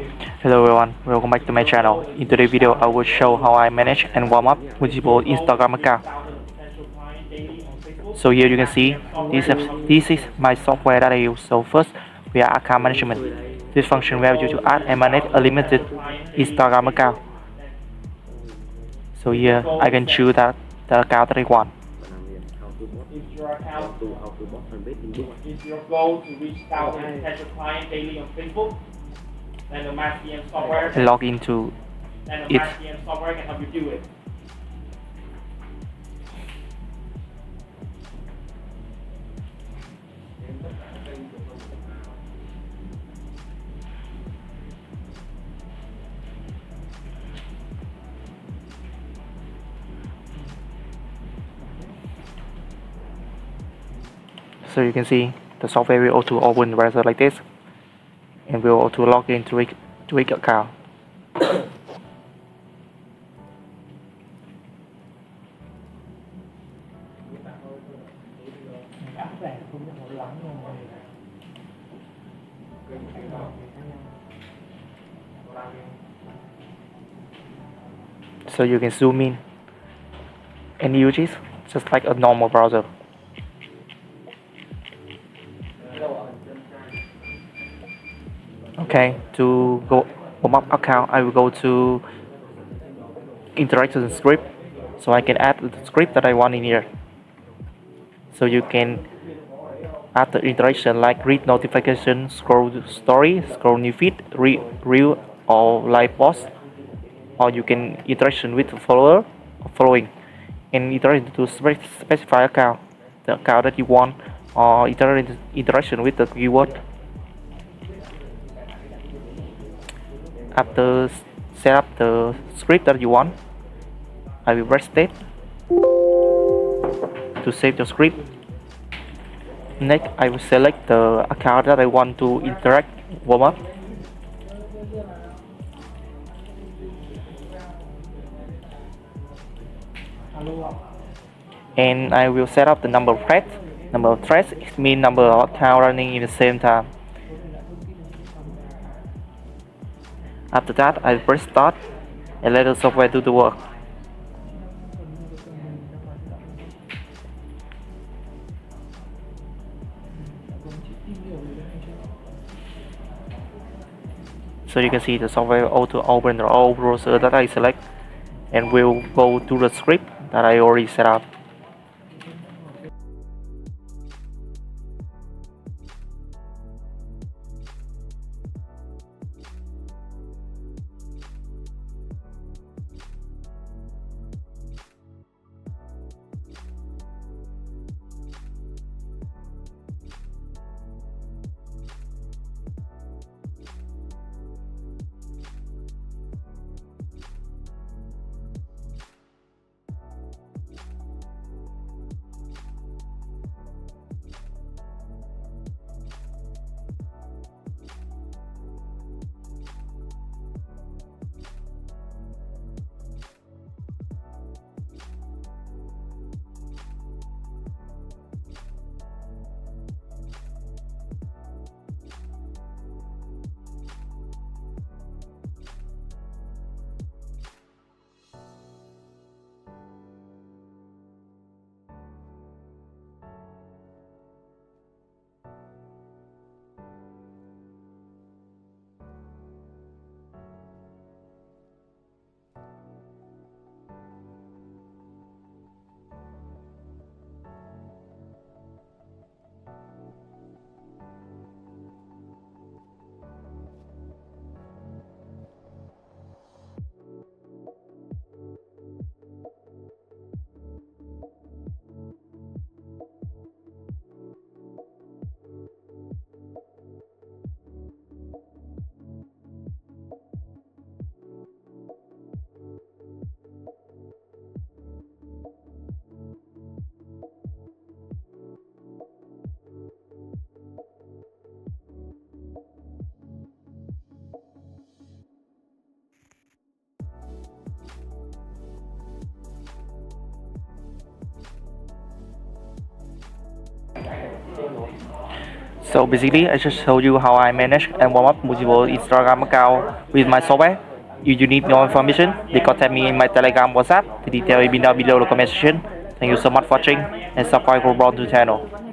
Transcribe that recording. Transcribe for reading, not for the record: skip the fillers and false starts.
Hello everyone, welcome back to my channel. In today's video, I will show how I manage and warm up multiple Instagram accounts. So here you can see, this is my software that I use. So first, we are account management. This function allows you to add and manage a limited Instagram account. So here, I can choose the account that I want. Is your account, is your goal to reach 1,000 potential clients daily on Facebook? Then the MassDM software, And log into then the it. MassDM software can help you do it. So you can see the software will auto open the browser like this, and will auto log into each account. So you can zoom in and use it just like a normal browser. Okay, to go warm up account, I will go to interaction script, so I can add the script that I want in here. So you can add the interaction like read notification, scroll story, scroll new feed, read reel or live post, or you can interaction with the follower or following, and interaction to specify account, the account that you want, or interaction with the keyword. After set up the script that you want, I will press save to save the script. Next, I will select the account that I want to interact warm up. And I will set up the number of threads. Number of threads means number of accounts running in the same time. After that, I press start and let the software do the work. So you can see the software auto open the all browser that I select, and will go to the script that I already set up. So basically, I just showed you how I manage and warm up multiple Instagram account with my software. If you need more information, they contact me in my Telegram WhatsApp. The detail will be down below the comment section. Thank you so much for watching and subscribe for more to the channel.